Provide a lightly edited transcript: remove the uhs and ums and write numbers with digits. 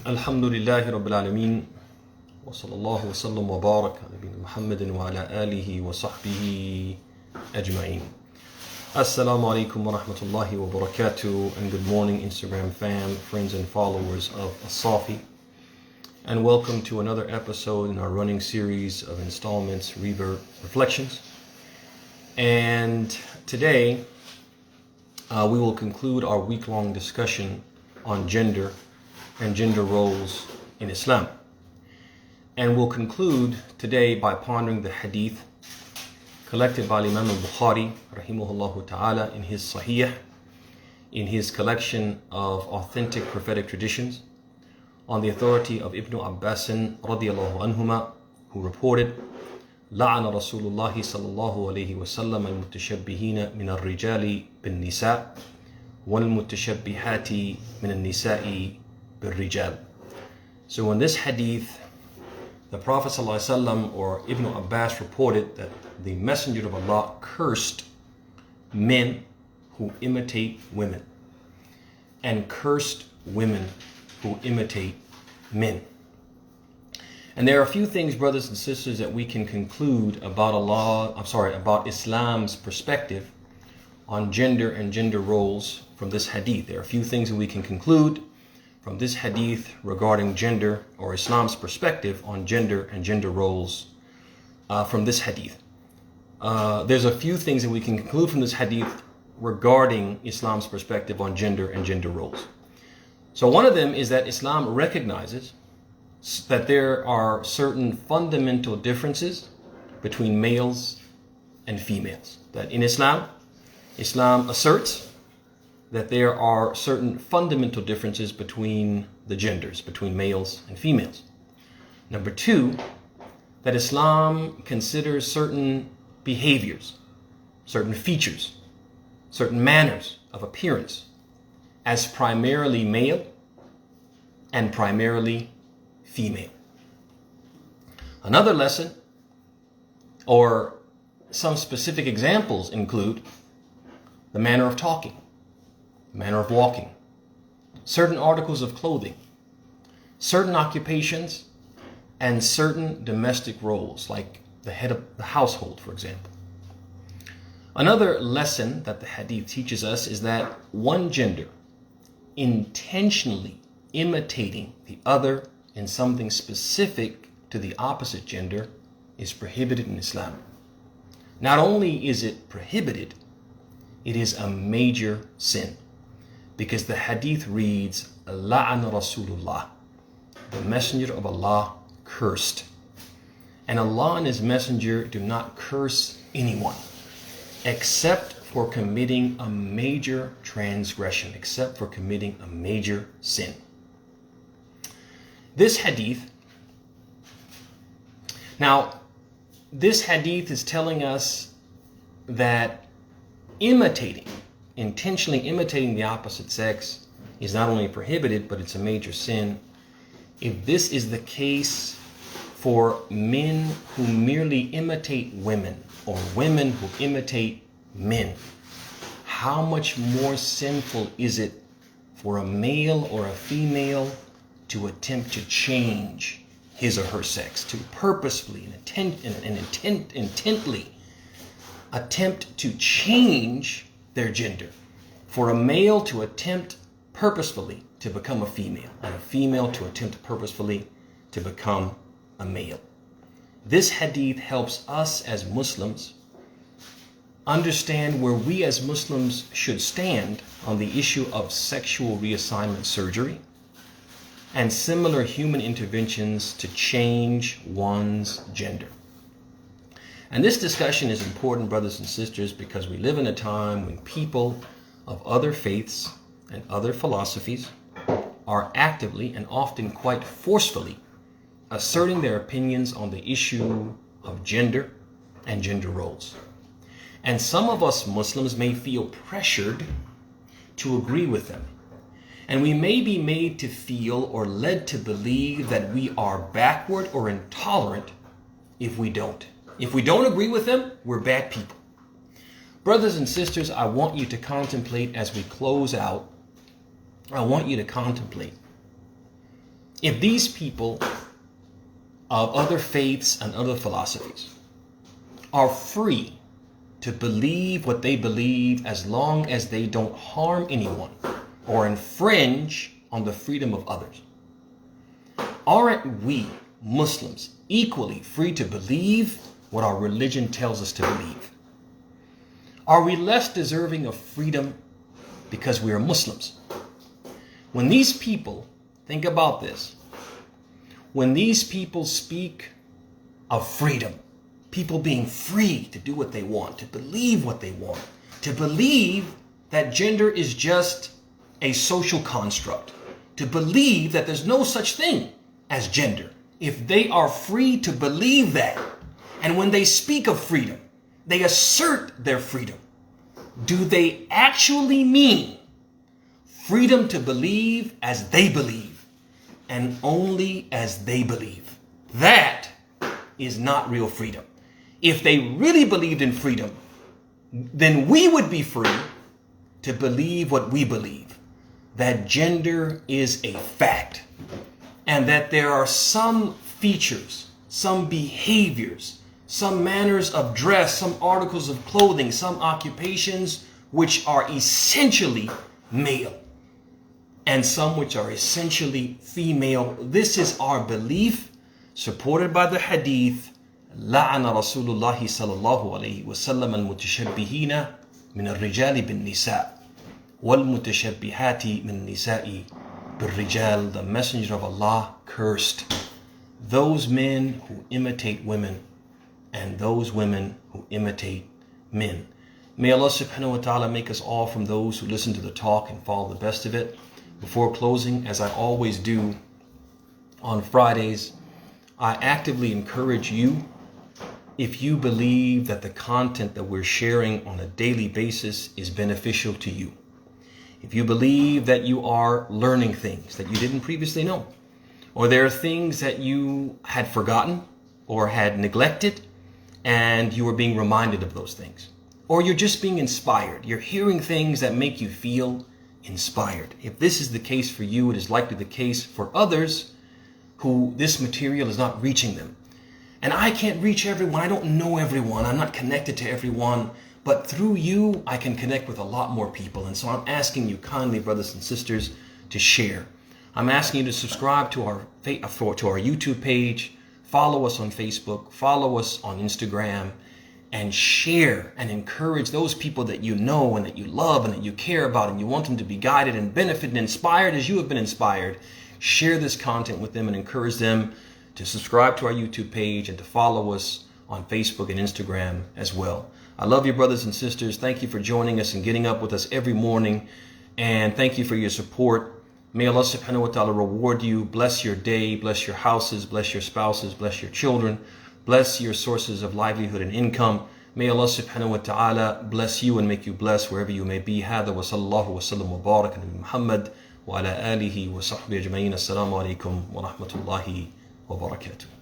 Alhamdulillahi Rabbil Alameen wa sallallahu wa sallam wa barak ala nabina Muhammadin wa ala alihi wa sahbihi ajma'in. Assalamu alaikum wa rahmatullahi wa barakatuh, and good morning Instagram fam, friends and followers of as-Saafiy, and welcome to another episode in our running series of installments, Revert Reflections. And today we will conclude our week-long discussion on gender and gender roles in Islam. And we'll conclude today by pondering the hadith collected by Imam al-Bukhari rahimahullah ta'ala in his Sahih, in his collection of authentic prophetic traditions, on the authority of Ibn Abbas radiyallahu anhuma, who reported, لعن رسول الله صلى الله عليه وسلم المتشبهين من الرجال بالنساء والمتشبهات من النساء بالرجال. So in this hadith, the Prophet ﷺ or Ibn Abbas reported that the Messenger of Allah cursed men who imitate women and cursed women who imitate men. And there are a few things, brothers and sisters, that we can conclude about about Islam's perspective on gender and gender roles from this hadith. There are a few things that we can conclude from this hadith regarding gender, or Islam's perspective on gender and gender roles from this hadith. There's a few things that we can conclude from this hadith regarding Islam's perspective on gender and gender roles. So one of them is that Islam recognizes that there are certain fundamental differences between males and females. That in Islam asserts that there are certain fundamental differences between the genders, between males and females. Number two, that Islam considers certain behaviors, certain features, certain manners of appearance as primarily male and primarily female. Another lesson, or some specific examples, include the manner of talking, manner of walking, certain articles of clothing, certain occupations, and certain domestic roles, like the head of the household, for example. Another lesson that the hadith teaches us is that one gender intentionally imitating the other in something specific to the opposite gender is prohibited in Islam. Not only is it prohibited, it is a major sin. Because the hadith reads, لَعَنَ Rasulullah, the Messenger of Allah cursed. And Allah and His Messenger do not curse anyone except for committing a major transgression, except for committing a major sin. This hadith is telling us that intentionally imitating the opposite sex is not only prohibited, but it's a major sin. If this is the case for men who merely imitate women, or women who imitate men, how much more sinful is it for a male or a female to attempt to change his or her sex, to purposefully and intently attempt to change their gender? For a male to attempt purposefully to become a female, and a female to attempt purposefully to become a male. This hadith helps us as Muslims understand where we as Muslims should stand on the issue of sexual reassignment surgery and similar human interventions to change one's gender. And this discussion is important, brothers and sisters, because we live in a time when people of other faiths and other philosophies are actively and often quite forcefully asserting their opinions on the issue of gender and gender roles. And some of us Muslims may feel pressured to agree with them. And we may be made to feel or led to believe that we are backward or intolerant if we don't. If we don't agree with them, we're bad people. Brothers and sisters, I want you to contemplate as we close out, I want you to contemplate if these people of other faiths and other philosophies are free to believe what they believe as long as they don't harm anyone or infringe on the freedom of others, aren't we Muslims equally free to believe what our religion tells us to believe? Are we less deserving of freedom because we are Muslims? When these people, think about this, when these people speak of freedom, people being free to do what they want, to believe what they want, to believe that gender is just a social construct, to believe that there's no such thing as gender. If they are free to believe that, and when they speak of freedom, they assert their freedom, do they actually mean freedom to believe as they believe and only as they believe? That is not real freedom. If they really believed in freedom, then we would be free to believe what we believe, that gender is a fact, and that there are some features, some behaviors, some manners of dress, some articles of clothing, some occupations which are essentially male, and some which are essentially female. This is our belief, supported by the hadith. لعن رسول الله صلى الله عليه وسلم المتشبهين من الرجال بالنساء والمتشبهات من النساء بالرجال. The Messenger of Allah cursed those men who imitate women and those women who imitate men. May Allah subhanahu wa ta'ala make us all from those who listen to the talk and follow the best of it. Before closing, as I always do on Fridays, I actively encourage you, if you believe that the content that we're sharing on a daily basis is beneficial to you, if you believe that you are learning things that you didn't previously know, or there are things that you had forgotten or had neglected and you are being reminded of those things, or you're just being inspired, you're hearing things that make you feel inspired. If this is the case for you, it is likely the case for others who this material is not reaching them. And I can't reach everyone. I don't know everyone. I'm not connected to everyone. But through you, I can connect with a lot more people. And so I'm asking you kindly, brothers and sisters, to share. I'm asking you to subscribe to our YouTube page, follow us on Facebook, follow us on Instagram, and share and encourage those people that you know and that you love and that you care about and you want them to be guided and benefit and inspired as you have been inspired. Share this content with them and encourage them to subscribe to our YouTube page and to follow us on Facebook and Instagram as well. I love you, brothers and sisters. Thank you for joining us and getting up with us every morning. And thank you for your support. May Allah subhanahu wa ta'ala reward you, bless your day, bless your houses, bless your spouses, bless your children, bless your sources of livelihood and income. May Allah subhanahu wa ta'ala bless you and make you blessed wherever you may be. هذا وصلى الله وسلم وبارك على محمد وعلى آله وصحبه أجمعين. السلام عليكم ورحمة الله وبركاته.